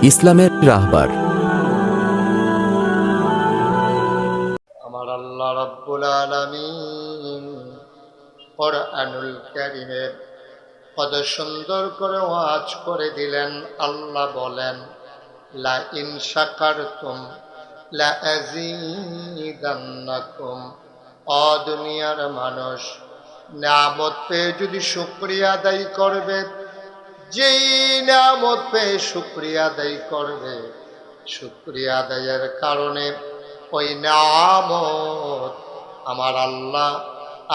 ইসলামের রাহবার। আমার আল্লাহ রাব্বুল আলামিন কোরআনুল কারীমের কত সুন্দর করে ওয়াজ করে দিলেন। আল্লাহ বলেন, লা ইন শাকারতুম লা আযীদান্নাকুম। ও দুনিয়ার মানুষ, নিয়ামত পেয়ে যদি শুকরিয়া আদায় করবে, যেই নিয়ামত পেয়ে শুকরিয়া আদায় করবে, শুকরিয়া আদায়ের কারণে ওই নিয়ামত আমার আল্লাহ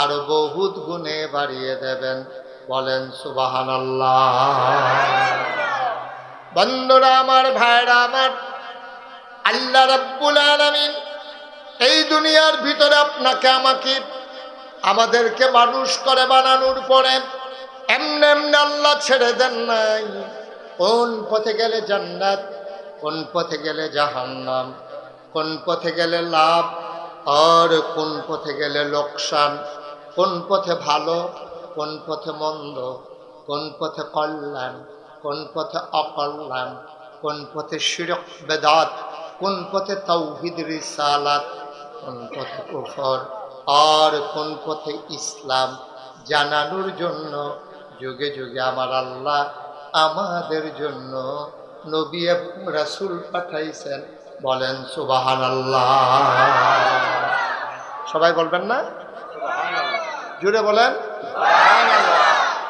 আরো বহুত গুণে বাড়িয়ে দেবেন। বলেন সুবহানাল্লাহ। বন্ধুরা আমার, ভাইরা আমার, আল্লাহ রাব্বুল আলামিন এই দুনিয়ার ভিতরে আপনাকে আমাকে আমাদেরকে মানুষ করে বানানোর পরে এমনি এমনি আল্লাহ ছেড়ে দেন নাই। কোন পথে গেলে জান্নাত, কোন পথে গেলে জাহান্নাম, কোন পথে গেলে লাভ আর কোন পথে গেলে লোকসান, কোন পথে ভালো, কোন পথে মন্দ, কোন পথে কল্যাণ, কোন পথে অকল্যাণ, কোন পথে শিরক বেদাত, কোন পথে তাওহীদ রিসালাত, কোন পথে কুফর আর কোন পথে ইসলাম জানানোর জন্য যুগে যুগে আমার আল্লাহ আমাদের জন্য নবী এবং রাসূল পাঠাইছেন। বলেন সুবহানাল্লাহ। সবাই বলবেন না? জুড়ে বলেন সুবহানাল্লাহ।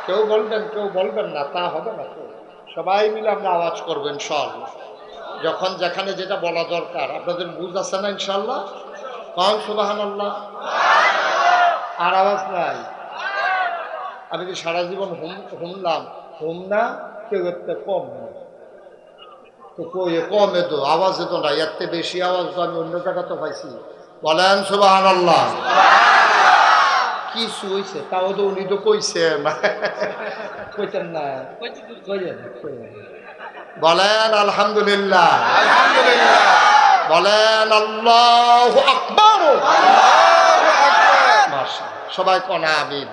কেউ বলবেন, কেউ বলবেন না, তা হবে না। সবাই মিলে আমরা আওয়াজ করবো ইনশাআল্লাহ। যখন যেখানে যেটা বলা দরকার, আপনাদের বুঝ আছে না ইনশাআল্লাহ? কন সুবহানাল্লাহ। আর আওয়াজ নাই। আমি কি সারা জীবন হুমলাম? হুম না, কেউ একটা কম না তো কমে তো আওয়াজে তো না, এর থেকে বেশি আওয়াজ তো আমি অন্য জায়গা তো পাইছি। বলেন সুবহানাল্লাহ। কিছু হয়েছে তাও তো উনি তো কইছে কইতেন না, বলেন আলহামদুলিল্লাহ। আলহামদুলিল্লাহ। বলেন আল্লাহু আকবার। সবাই কোনা আমিন।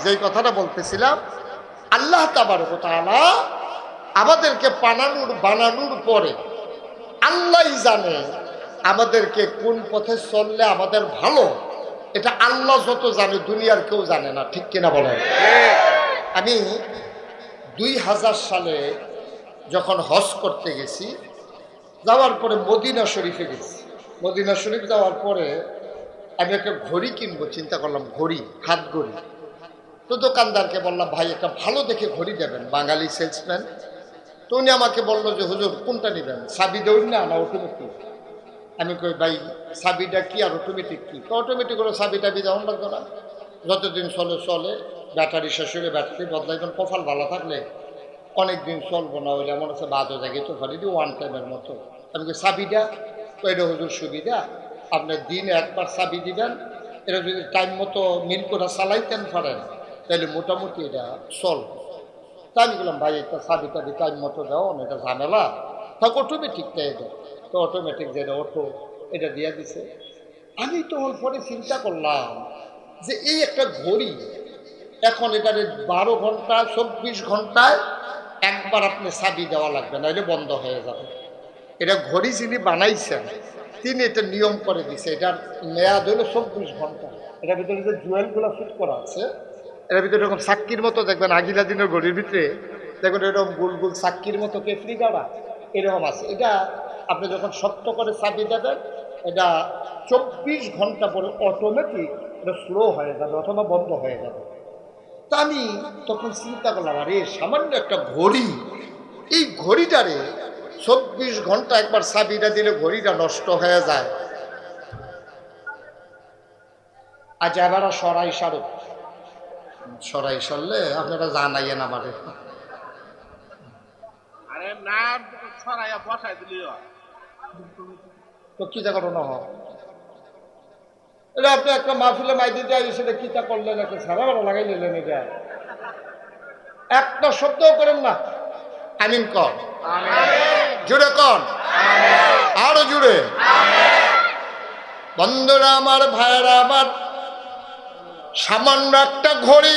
যেই কথাটা বলতেছিলাম, আল্লাহ তাবারক ওয়া তাআলা আমাদেরকে বানানোর পরে আল্লাহই জানে আমাদেরকে কোন পথে চললে আমাদের ভালো। এটা আল্লাহ যত জানে, দুনিয়ার কেউ জানে না। ঠিক কিনা বলেন? আমি 2000 সালে যখন হজ করতে গেছি, যাওয়ার পরে মদিনা শরীফে গেছি। মদিনা শরীফ যাওয়ার পরে আমি একটা ঘড়ি কিনবো চিন্তা করলাম, ঘড়ি, হাত ঘড়ি। তো দোকানদারকে বললাম, ভাই একটা ভালো দেখে ঘড়ি দেবেন, বাঙালি সেলসম্যান। তো উনি আমাকে বললো যে হুজুর কোনটা নেবেন, চাবি দৌড় না অটোমেটিক? আমি কই ভাই চাবিটা কি আর অটোমেটিক কি? তো অটোমেটিক হলো চাবি টাবি যেমন লাগতো না, যতদিন চলে চলে, ব্যাটারি শেষ হলে ব্যাটারি বদলাইবেন, কপাল ভালো থাকলে অনেক দিন চলবো, না হইলে এমন আছে বাদও জায়গায় তো পারি ওয়ান টাইমের মতো। আমি কই চাবিটা? তো এটা হুজুর সুবিধা, আপনার দিন একবার চাবি দিবেন, এটা যদি টাইম মতো মিল করে চালাইতেন পারেন তাহলে মোটামুটি এটা চলবে। তা আমি বললাম ভাই একটা চাবি টাবি টাইম মতো দাও, এটা ঝামেলা থাক, অটোমেটিকটাই দাও। তো অটোমেটিক যেটা অটো, এটা দিয়ে দিছে। আমি তো ওর পরে চিন্তা করলাম যে এই একটা ঘড়ি, এখন এটার 12 ঘন্টা 24 ঘন্টায় একবার আপনি চাবি দেওয়া লাগবে, নাহলে বন্ধ হয়ে যাবে। এটা ঘড়ি যিনি বানাইছেন তিনি এটা নিয়ম করে দিছে, এটার মেয়াদ হলো 24 ঘন্টা। এটার ভিতরে যে জুয়েলগুলো ফিট করা আছে, এটার ভিতরে এরকম চাক্কির মতো দেখবেন, আগিলা দিনের ঘড়ির ভিতরে দেখবেন এরকম গোল গোল চাক্কির মতো কেফরি গাড়া এরকম আছে। এটা আপনি যখন শক্ত করে চাবি দেবেন, এটা 24 ঘন্টা পরে অটোমেটিক এটা স্লো হয়ে যাবে অথবা বন্ধ হয়ে যাবে। তা আমি তখন চিন্তা করলাম, আরে সামান্য একটা ঘড়ি, এই ঘড়িটারে 24 ঘন্টা একবার চাবিটা দিলে ঘড়িটা নষ্ট হয়ে যায়। আজ এবার সরাই সারুক, সরাই সরলে আপনারা জানাইয়েন আমারে। তো কিতা ঘটনা হয় এটা? আপনি একটা মাহফিলে মাই দিতে সেটা কিতা করলেন, একটা সারা বড় লাগাই নিলেন, এটা একটা শব্দও করেন না। আমিন কর, জুড়ে কর, আরো জুড়ে। বন্ধুরা আমার, ভাইয়েরা আমার, সামান্য একটা ঘড়ি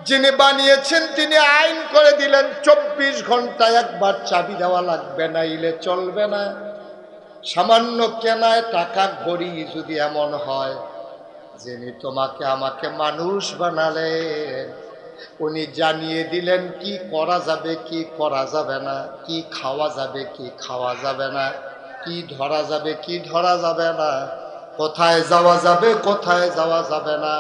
যিনি বানিয়েছেন তিনি আইন করে দিলেন 24 ঘন্টায় একবার চাবি দেওয়া লাগবে, না ইলে চলবে না। সামান্য কেনায় টাকা ঘড়ি যদি এমন হয়, যিনি তোমাকে আমাকে মানুষ বানালেন উনি জানিয়ে দিলেন কি করা যাবে কি করা যাবে না, কি খাওয়া যাবে কি খাওয়া যাবে না, কি ধরা যাবে কি ধরা যাবে না, কোথায় যাওয়া যাবে কোথায় যাওয়া যাবে না।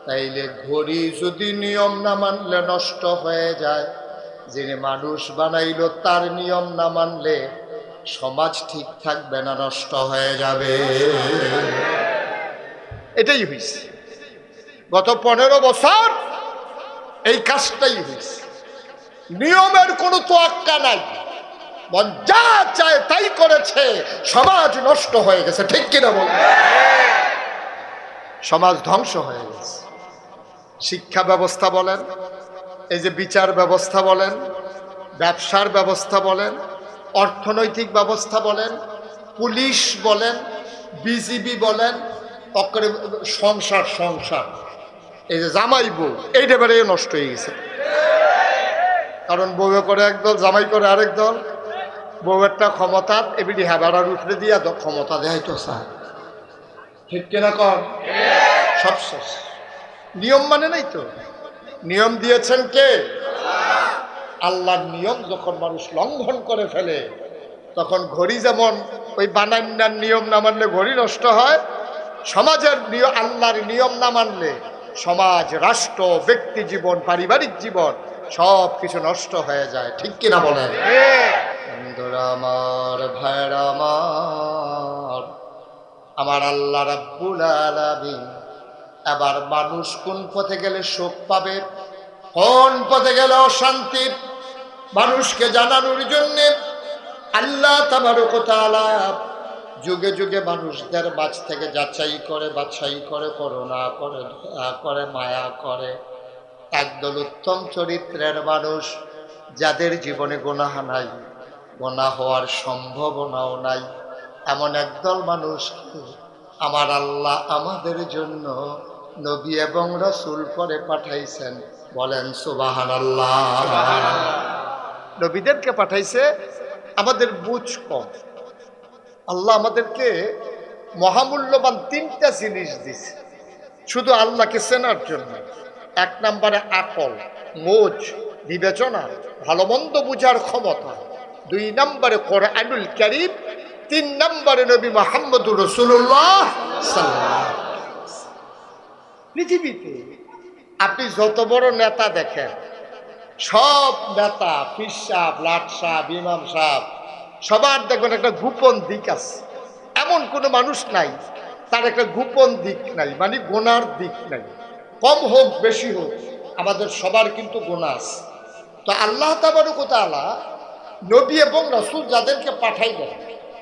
তাইলে ঘড়ি যদি নিয়ম না মানলে নষ্ট হয়ে যায়, যিনি মানুষ বানাইল তার নিয়ম না মানলে সমাজ ঠিক থাকবে না, নষ্ট হয়ে যাবে। এটাই হয়েছে গত 15 বছর, এই কাজটাই হয়েছে। নিয়মের কোনো তোয়াক্কা নাই, মন যা চায় তাই করেছে, সমাজ নষ্ট হয়ে গেছে। ঠিক কিনা বল? সমাজ ধ্বংস হয়ে গেছে। শিক্ষা ব্যবস্থা বলেন, এই যে বিচার ব্যবস্থা বলেন, ব্যবসার ব্যবস্থা বলেন, অর্থনৈতিক ব্যবস্থা বলেন, পুলিশ বলেন, বিজিবি বলেন, অকরে সংসার সংসার এই যে জামাই বউ, এইটা বেড়ে নষ্ট হয়ে গেছে। কারণ বউয়ে করে একদল, জামাই করে আরেক দল। বউয়েরটা ক্ষমতা এবিডি হেবাড়ার উঠে দিয়া ক্ষমতা দেয় তো স্যার। ঠিক কিনা কর? সব শেষ। নিয়ম মানে নাই তো। নিয়ম দিয়েছেন কে? আল্লাহর নিয়ম যখন মানুষ লঙ্ঘন করে ফেলে, তখন ঘড়ি যেমন ওই বানান্নার নিয়ম না মানলে ঘড়ি নষ্ট হয়, সমাজের আল্লাহর নিয়ম না মানলে সমাজ, রাষ্ট্র, ব্যক্তি জীবন, পারিবারিক জীবন সব কিছু নষ্ট হয়ে যায়। ঠিক কিনা বলেন? বন্ধুরা আমার, ভাইরা আমার, আমার আল্লাহ রাব্বুল আলামিন এবার মানুষ কোন পথে গেলে সুখ পাবে, কোন পথে গেলে অশান্তি, মানুষকে জানানোর জন্য আল্লাহ তাবারক ওয়া তাআলা যুগে যুগে মানুষদের মাঝ থেকে যাচাই করে, বাছাই করে, করুণা করে, দয়া করে, মায়া করে একদল উত্তম চরিত্রের মানুষ, যাদের জীবনে গুনাহ নাই, গুনাহ হওয়ার সম্ভাবনাও নাই, এমন একদল মানুষ আমার আল্লাহ আমাদের জন্য নবী এবং রাসূল পরে পাঠাইছেন। বলেন সুবহানাল্লাহ। নবীদেরকে পাঠাইছে, আমাদের বুঝ কম। আল্লাহ আমাদেরকে মহামূল্যবান 3টা জিনিস দিছে শুধু আল্লাহকে চেনার জন্য। 1 নম্বরে আকল, মোজ, বিবেচনা, ভালো মন্দ বুঝার ক্ষমতা। 2 নম্বরে কোরআনুল কারীম। 3 নম্বরে নবী মুহাম্মদুর রাসূলুল্লাহ সাল্লাল্লাহু আলাইহি ওয়াসাল্লাম। পৃথিবীতে আপনি যত বড় নেতা দেখেন, সব নেতা, পীর সাহেব, লাট সাহেব, ইমাম সাহেব, সবার দেখবেন একটা গোপন দিক আছে। এমন কোনো মানুষ নাই তার একটা গোপন দিক নাই, মানে গোনার দিক নাই। কম হোক বেশি হোক, আমাদের সবার কিন্তু গোনা আছে। তো আল্লাহ তাবারক ওয়া তাআলা নবী এবং রাসূল যাদেরকে পাঠাইলেন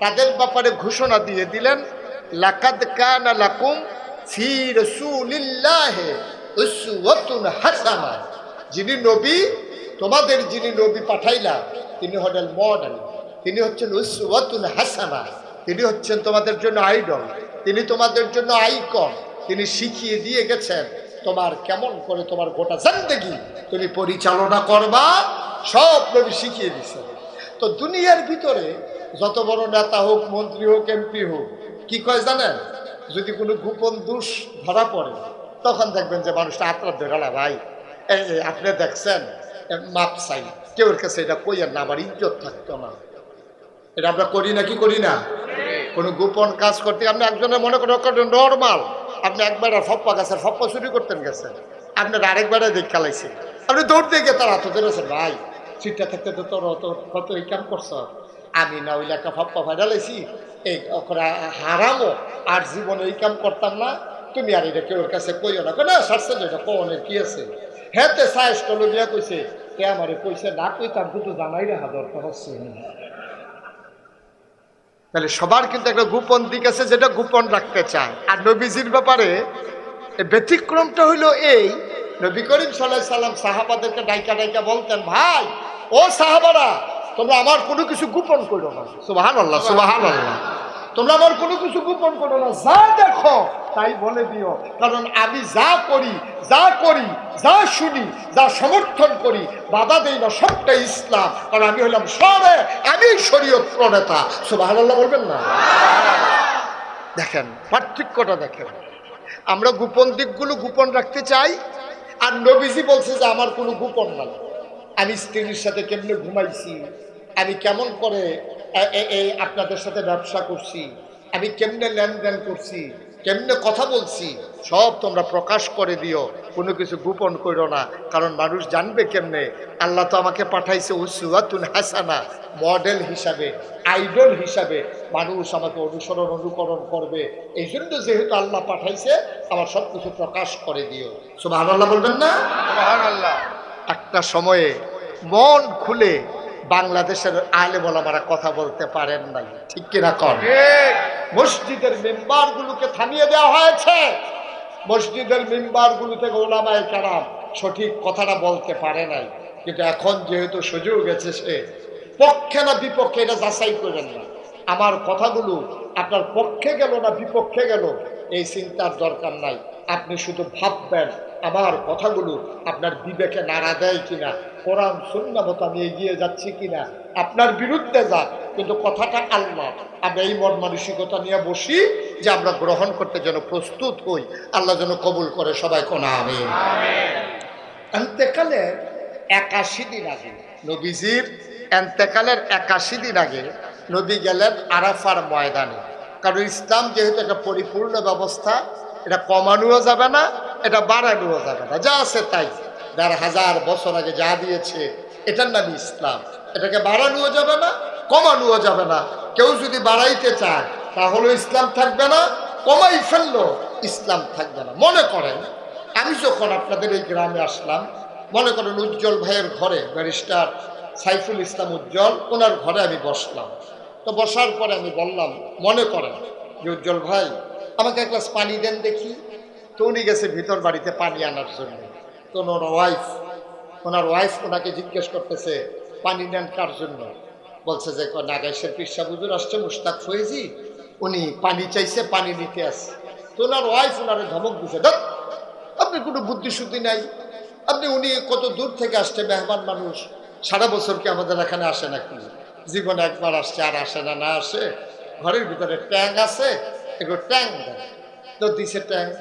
তাদের ব্যাপারে ঘোষণা দিয়ে দিলেন, লাকাদ কানা লাকুম ফি রাসূলিল্লাহি উসওয়াতুন হাসানাহ। যিনি নবী, তোমাদের যিনি নবী পাঠাইলাম তিনি হলেন মডেল, তিনি হচ্ছেন উসওয়াতুন হাসানাহ, তিনি হচ্ছেন তোমাদের জন্য আইডল, তিনি তোমাদের জন্য আইকন। তিনি শিখিয়ে দিয়ে গেছেন তোমার কেমন করে তোমার গোটা জিন্দেগি তুমি পরিচালনা করবা, সব নবী শিখিয়ে দিচ্ছেন। তো দুনিয়ার ভিতরে যত বড় নেতা হোক, মন্ত্রী হোক, এমপি হোক, কি কয় জানেন? যদি কোনো গোপন দোষ ধরা পড়ে তখন দেখবেন যে মানুষটা আত্মার ধরালা, ভাই আপনি দেখছেন, মাপ চাই, কেউর কাছে এটা কইয়েন না, আমার ইজ্জত থাকতো না। এটা আমরা করি না কি করি না? কোনো গোপন কাজ করতে আপনি একজনের মনে করেন নর্মাল, আপনি একবার ফপ্পা গাছের ফপ্পা চুরি করতেন গেছেন, আপনার আরেকবারে দেখ খেলাইছেন, আপনি দৌড় দিয়ে গিয়ে তার হাত ধরেছেন, ভাই সিটটা থাকতে তো তোর কত এই কাম করছ, আমি না ওই একটা ফপ্পা ফাইডালাইছি, এই হারামো আর জীবনে এই কাম করতাম না, তুমি আর এটা কেউ কাছে কইও না। না সারছে এটা কনের কি আছে, হ্যাঁ তে সাইজ কলিয়া কইছে, কে আমার কইছে না কইতাম কিন্তু জানাই রে দরকার হচ্ছে। তাহলে সবার কিন্তু একটা গোপন দিক আছে যেটা গোপন রাখতে চায়। আর নবীজির ব্যাপারে ব্যতিক্রমটা হইলো এই, নবী করিম সাল্লাল্লাহু আলাইহি সাল্লাম সাহাবাদেরকে ডাইকা ডাইকা বলতেন, ভাই ও সাহাবারা তোমরা আমার কোনো কিছু গোপন করো না। সুবহানাল্লাহ, সুবহানাল্লাহ। তোমরা আমার কোনো কিছু গোপন করো না, যা দেখো তাই বলে দিও, কারণ আমি যা করি যা শুনি, যা সমর্থন করি, বাধা দেই না, সবটাই ইসলাম। কারণ আমি হলাম আমি শরীয়ত প্রণেতা। সুবহানাল্লাহ বলবেন না? দেখেন পার্থক্যটা দেখেন। আমরা গোপন দিকগুলো গোপন রাখতে চাই, আর নবীজি বলছে যে আমার কোনো গোপন নাই। আমি স্ত্রীর সাথে কেমনে ঘুমাইছি, আমি কেমন করে আপনাদের সাথে ব্যবসা করছি, আমি কেমনে লেনদেন করছি, কেমনে কথা বলছি, সব তোমরা প্রকাশ করে দিও, কোনো কিছু গোপন করো না। কারণ মানুষ জানবে কেমনে? আল্লাহ তো আমাকে পাঠাইছে উসওয়াতুন হাসানা, মডেল হিসাবে, আইডল হিসাবে মানুষ আমাকে অনুকরণ করবে। এই জন্য যেহেতু আল্লাহ পাঠাইছে, আমার সব কিছু প্রকাশ করে দিও। সুবহানাল্লাহ বলবেন না? সুবহানাল্লাহ। একটা সময়ে মন খুলে বাংলাদেশের আলেম ওলামারা কথা বলতে পারেন নাই, ঠিক কিনা কন? মসজিদের মেম্বারগুলোকে থামিয়ে দেওয়া হয়েছে, মসজিদের মেম্বারগুলো থেকে ওলামায়ে কেরাম সঠিক কথাটা বলতে পারে নাই। কিন্তু এখন যেহেতু সুযোগ এসেছে, পক্ষে না বিপক্ষে এটা যাচাই করেন না। আমার কথাগুলো আপনার পক্ষে গেল না বিপক্ষে গেল এই চিন্তার দরকার নাই। আপনি শুধু ভাববেন আমার কথাগুলো আপনার বিবেকে নাড়া দেয় কিনা, কোরআন সুন্নাহ মতো আমি এগিয়ে যাচ্ছি কিনা। আপনার বিরুদ্ধে যাক, কিন্তু কথাটা আল্লাহ। আমরা এই মন মানসিকতা নিয়ে বসি যে আমরা গ্রহণ করতে যেন প্রস্তুত হই, আল্লাহ যেন কবুল করে। সবাই কোন আমিন। এন্তেকালের 81 দিন আগে, নবীজির এন্তেকালের 81 দিন আগে নবী গেলেন আরাফার ময়দানে। কারণ ইসলাম যেহেতু একটা পরিপূর্ণ ব্যবস্থা, এটা কমানোও যাবে না, এটা বাড়ানোও যাবে না, যা আছে তাই। 1000 বছর আগে যা দিয়েছে এটার নামই ইসলাম। এটাকে বাড়ানোও যাবে না, কমানোও যাবে না। কেউ যদি বাড়াইতে চায় তাহলে ইসলাম থাকবে না, কমাই ফেললো ইসলাম থাকবে না। মনে করেন আমি যখন আপনাদের এই গ্রামে আসলাম, মনে করেন উজ্জ্বল ভাইয়ের ঘরে, ব্যারিস্টার সাইফুল ইসলাম উজ্জ্বল, ওনার ঘরে আমি বসলাম। তো বসার পরে আমি বললাম, মনে করেন যে উজ্জ্বল ভাই আমাকে এক গ্লাস পানি দেন দেখি। তো উনি গেছে ভিতর বাড়িতে পানি আনার জন্য। তো ওনার ওয়াইফ ওনাকে জিজ্ঞেস করতেছে পানি নেন কার জন্য? বলছে যে নাগাইশের পিসা হুজুর আসছে, মুশতাক ফয়েজি, উনি পানি চাইছে, পানি নিতে আসছে। তো ওনার ওয়াইফ ওনারে ধমক দিছে, দেখ আপনি কোনো বুদ্ধি শুদ্ধি নাই, উনি কত দূর থেকে আসছে, মেহমান মানুষ, সারা বছর কি আমাদের এখানে আসে নাকি? জীবনে একবার আসছে, আর আসে না। না আসে, ঘরের ভিতরে ট্যাঙ্ক আছে, একটু ট্যাঙ্ক দেন। তো দিছে ট্যাঙ্ক,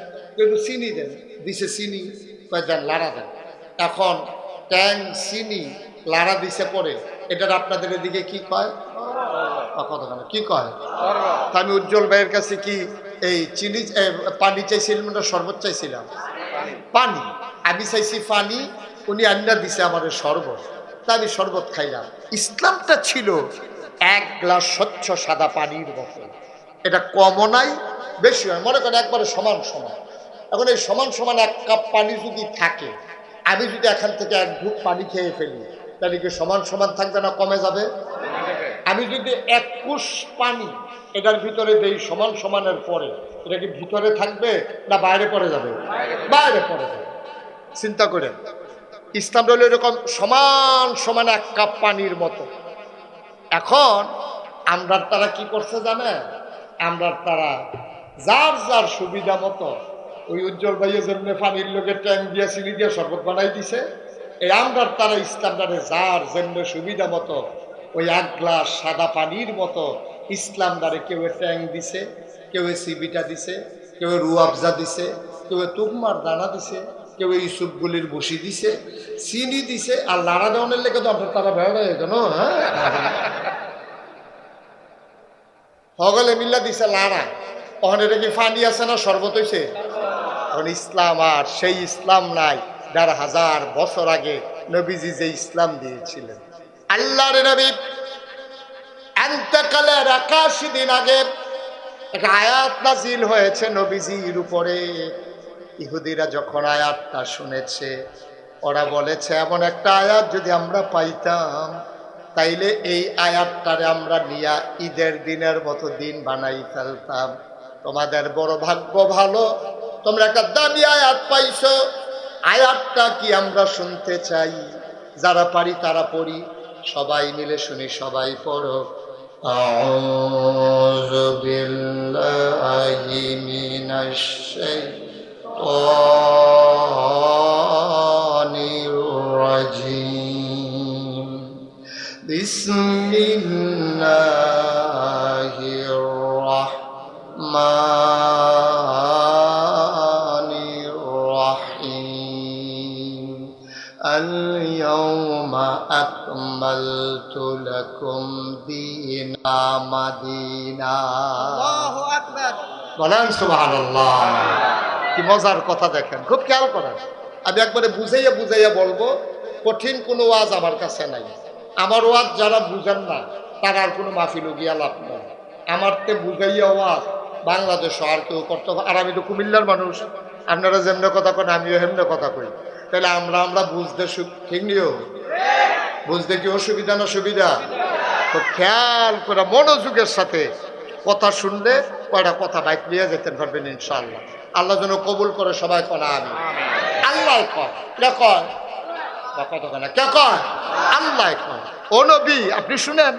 একটু চিনি দেন, দিছে চিনি, দেন লাড়া দেন। এখন ট্যাঙ্ক চিনি লাড়া দিছে পরে, এটার আপনাদের এদিকে কি কয়? কতখানে কি কয়? তা আমি উজ্জ্বল ভাইয়ের কাছে কি এই চিনি পানি চাইছিলাম না শরবত চাইছিলাম? পানি। আমি চাইছি পানি, উনি আন্না দিছে আমাদের শরবত, তা আমি শরবত খাইলাম। ইসলামটা ছিল এক গ্লাস স্বচ্ছ সাদা পানির মতো। এটা কমও নাই বেশি হয়, মনে করেন একবারে সমান সমান। এখন এই সমান সমান এক কাপ পানি যদি থাকে, আমি যদি এখান থেকে এক ঢুক পানি খেয়ে ফেলি, তাহলে কি সমান সমান থাকবে না কমে যাবে? আমি যদি এক কুশ পানি এটার ভিতরে দেই সমান সমানের পরে, এটা কি ভিতরে থাকবে না বাইরে পড়ে যাবে? বাইরে পড়ে যাবে। চিন্তা করেন, ইসলাম হলো এরকম সমান সমান এক কাপ পানির মতো। এখন আমরা তারা কি করছে জানে? আমরা তারা যার যার সুবিধা মতো, ওই উজ্জ্বল ভাইয়ের জন্য পানির লোকে ট্যাঙ্ক দিয়ে চিনি দিয়ে শরবত বানাই দিছে। এই আমরা তারা ইসলামটারে যার জন্য সুবিধা মতো ওই এক গ্লাস সাদা পানির মতো ইসলাম দ্বারে কেউ ট্যাঙ্ক দিছে, কেউ সিবিটা দিছে, কেউ রুয়াবজা দিছে, কেউ তুকমার দানা দিছে, কেউ ইসুফগুলির বসি দিছে, চিনি দিছে। আর লাড়া দেওয়ানের লেগে তো আপনার তারা বেড়া কেন? হ্যাঁ, হগলে মিল্লা দিছে লাড়া। ওখানে এটা কি পানি আছে না শরবত হয়েছে? এখন ইসলাম আর সেই ইসলাম নাই 1000 বছর আগে নবীজি যে ইসলাম দিয়েছিলেন। আল্লাহর নবী এন্তেকালের 81 দিন আগে একটা আয়াত নাজিল হয়েছে নবীজির উপরে। ইহুদিরা যখন আয়াতটা শুনেছে, ওরা বলেছে এমন একটা আয়াত যদি আমরা পাইতাম, তাইলে এই আয়াতটারে আমরা নিয়া ঈদের দিনের মতো দিন বানাই ফেলতাম। তোমাদের বড় ভাগ্য ভালো, তোমরা একটা দামি আয়াত পাইছো। আয়াতটা কি আমরা শুনতে চাই? যারা পারি তারা পড়ি, সবাই মিলে শুনি, সবাই পড়ো। أعوذ بالله من الشيطان الرجيم بسم الله الرحمن الرحيم اليوم أكملت لكم دينا مدينا আল্লাহু আকবার। বলেন সুবহানাল্লাহ। কি মজার কথা দেখেন, খুব খেয়াল করেন। আমি একবারে বুঝাইয়া বুঝাইয়া বলবো, কঠিন কোনো ওয়াজ আমার কাছে নাই। আমার ওয়াজ যারা বুঝেন না তারা আর কোনো মাহফিল গিয়া লাভ নেই। আমার তে বুঝাইয়া ওয়াজ বাংলাদেশে আর কেউ করতে হবে। আর আমি তো কুমিল্লার মানুষ, আপনারা যেমনি কথা কেন আমিও হেমনে কথা কই। তাহলে আমরা বুঝতে ঠিক নিও, বুঝতে কি অসুবিধা না সুবিধা? তো খেয়াল করে মনোযোগের সাথে কথা শুনলে কয়টা কথা বাইক নিয়ে যেতে পারবেন ইনশাআল্লাহ। আল্লাহ যেন কবুল করে, সবাই কয় আমি। আল্লাহ কয় কে কয় বা কত কেনা কে কয়? আল্লাহ কয়। ও নবী আপনি শুনেন,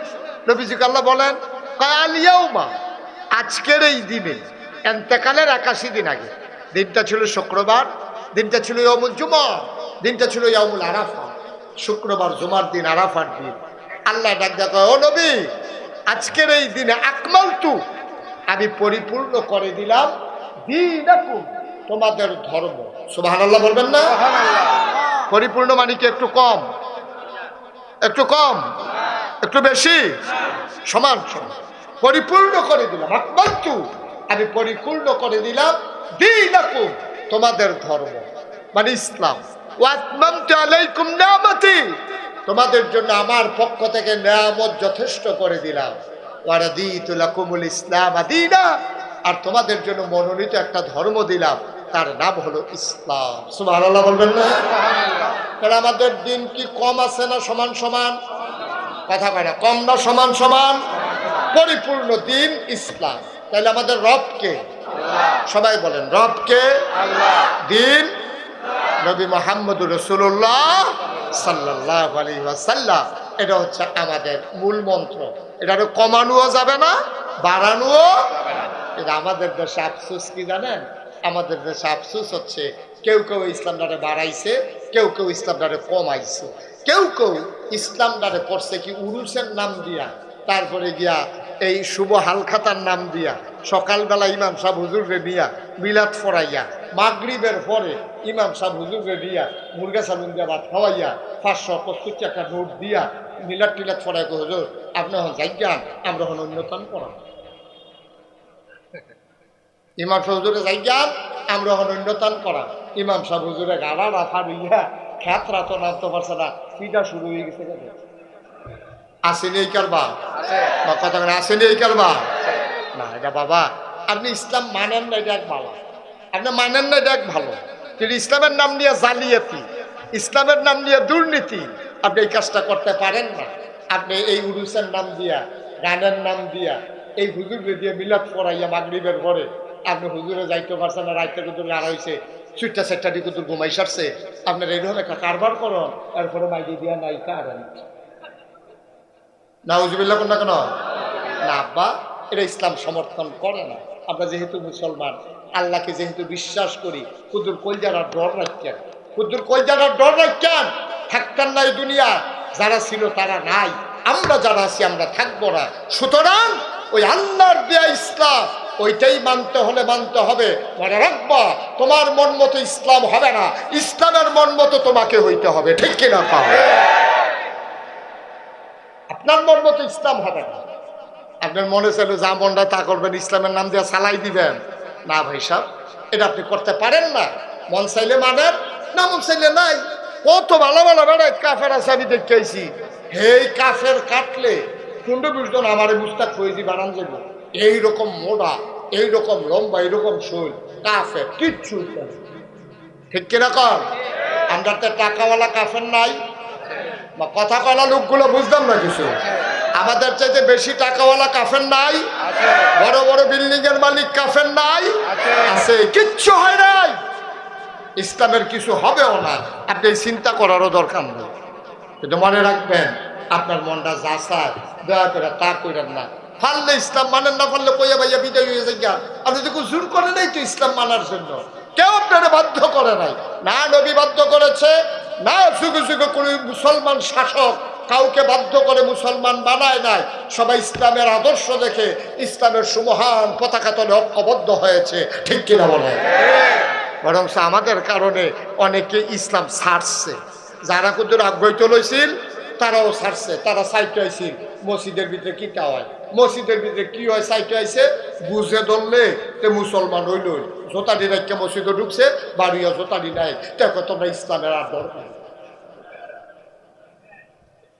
নবীজিকে আল্লাহ বলেন কয় আলিয়াউমা, আজকের এই দিনে এন্তেকালের 81 দিন আগে, দিনটা ছিল শুক্রবার, দিনটা ছিল ইয়াউমুল জুমা, দিনটা ছিল ইয়াউমুল আরাফা। শুক্রবার জুমার দিন, আরাফার দিন। আল্লাহ ডাক দেখা, ও নবী আজকের এই দিনে আকমালতু, আমি পরিপূর্ণ করে দিলাম দীনাকুম, তোমাদের ধর্ম। সুবহানাল্লাহ বলবেন না? পরিপূর্ণ মানে কি একটু কম, একটু কম, একটু বেশি, সমান সমান? পরিপূর্ণ করে দিলাম, আকমালতু আমি পরিপূর্ণ করে দিলাম দীনাকুম, তোমাদের ধর্ম মানে ইসলাম। ওয়া আতমামতু আলাইকুম নিয়ামতি, তোমাদের জন্য আমার পক্ষ থেকে নিয়ামত যথেষ্ট করে দিলাম। ওয়া রাদিতু লাকুমুল ইসলাম দীনা, আর তোমাদের জন্য মনোনীত একটা ধর্ম দিলাম, তার নাম হলো ইসলাম। সুবহানাল্লাহ বলবেন না? তাহলে আমাদের দিন কি কম আছে না সমান সমান? কথা কয় না, কম না সমান সমান? পরিপূর্ণ দিন ইসলাম। তাহলে আমাদের রব কে? সবাই বলেন রব কে? আল্লাহ। দিন নবী মুহাম্মদুর রাসূলুল্লাহ সাল্লাল্লাহু আলাইহি ওয়াসাল্লাম, এটা হচ্ছে আমাদের মূল মন্ত্র। এটা কমানোও যাবে না, বাড়ানোও যাবে না। এটা আমাদের দেশে আফসোস কি জানেন? আমাদের দেশে আফসোস হচ্ছে কেউ কেউ ইসলামটারে বাড়াইছে, কেউ কেউ ইসলামটারে কমাইছে। কেউ কেউ ইসলামটারে পড়ছে কি উরুসের নাম দিয়া, তারপরে গিয়া এই শুভ হালখাতার নাম দিয়া, সকালবেলা ইমাম সাহেব হুজুররে দিয়া মিলাদ ফরাইয়া, মাগরিবের পরে ইমাম সাহেব হুজুররে দিয়া মুরগা সালুন দিয়া ভাত খাওয়াইয়া 575 টাকা নোট দিয়া মিলাদ টিলাদ ফরাই, হুজুর আপনি হন যাইগান, আমরা হন অন্যতম করা। ইমাম সাহেব হুজুরে যাইগান, আমরা হন অন্যতম করা। ইমাম সাহেব হুজুরে গাড়া রাফা রইয়া খ্যাতরা তো নামতে পারছে না, পিঠা শুরু হয়ে গেছে। আসেনি এই কারবা, কথা বলে আসেনি এই কারবা না। এটা বাবা আপনি ইসলাম মানেন না, এটা এক ভালো। আপনি মানেন না, এটা এক ভালো। কিন্তু ইসলামের নাম নিয়ে জালিয়াতি, ইসলামের নাম নিয়ে দুর্নীতি, আপনি এই কাজটা করতে পারেন না। আপনি এই উরুসের নাম দিয়া, গানের নাম দিয়া, এই হুজুরে দিয়ে মিলাদ পড়াইয়া মাগরিবের পরে আপনি হুজুরে যাইতে পারছেন না, রাইতে কুতুর গাড়া হয়েছে, 6টা কুতুর ঘুমাই সারছে, আপনার এইরকম একটা কারবার করুন, এরপরে মাইকে দিয়া নাই কারেন। নাউজুবিল্লাহ কোন না কেন না আব্বা, এটা ইসলাম সমর্থন করে না। আমরা যেহেতু মুসলমান, আল্লাহকে যেহেতু বিশ্বাস করি, কুদুর কলজারার ডর রাখতেন, কুদুর কলজারার ডর রাখতেন। থাকতেন না এই দুনিয়া, যারা ছিল তারা নাই, আমরা যারা আছি আমরা থাকবো না। সুতরাং ওই আল্লাহর দেয়া ইসলাম ওইটাই মানতে হলে মানতে হবে। মনে রাখবা, তোমার মন মতো ইসলাম হবে না, ইসলামের মন মতো তোমাকে হইতে হবে। ঠিক কিনা পাবে? আপনার মন মতো ইসলাম হবে না। আপনার মনে চাইলে যা মনটা তা করবেন, ইসলামের নাম দিয়ে চালাই দিবেন না। ভাই সাহেব, এটা আপনি করতে পারেন না। মন চাইলে মানেন, না মন চাইলে নাই। কত ভালো ভালো বেড়ায় কাফের আছে, আমি দেখতে আইছি। হেই কাফের কাটলে কুণ্ড বুঝতো না, আমার মুস্তাক ফৈজি বানান যাবো। এইরকম মোড়া, এইরকম লম্বা, এইরকম শৈল কাফের কিচ্ছু। ঠিক কিরকম? আমরা তো টাকাওয়ালা কাফের নাই, বা কথা কলা লোকগুলো বুঝতাম না কিছু। আমাদের চাইতে বেশি টাকাওয়ালা কাফের নাই, বড় বড় বিল্ডিং এর মালিক কাফের নাই, আছে। কিচ্ছু হয় নাই, ইসলামের কিছু হবেও না। আপনি চিন্তা করারও দরকার নেই। কিন্তু মনে রাখবেন, আপনার মনটা যা চায় দয়া করে তা করেন না। পারলে ইসলাম মানেন, না পারলে কইয়া ভাইয়া বিদায় হয়ে যায়। আপনি তো জোর করে নাই তো ইসলাম মানার জন্য, কেউ আপনারা বাধ্য করে নাই। না নবী বাধ্য করেছে, না যুগে যুগে কোনো মুসলমান শাসক কাউকে বাধ্য করে মুসলমান বানায় নাই। সবাই ইসলামের আদর্শ দেখে ইসলামের সুমহান পতাকা তলে ঐক্যবদ্ধ হয়েছে, ঠিক কিনা বলে? বরং আমাদের কারণে অনেকে ইসলাম ছাড়ছে। যারা কুদুর আগ্রহ লইছিল তারাও ছাড়ছে, তারা সাইটে আইছিল। মসজিদের ভিতরে কিটা হয়, মসজিদের ভিতরে কি হয় সাইটে আইছে, বুঝে ধরলে তে মুসলমান হইল। জোতাডি রাখকে মসজিদে ঢুকছে, বাড়িও জোতাডি নাই, দেখো তোমরা ইসলামের আর দরকার।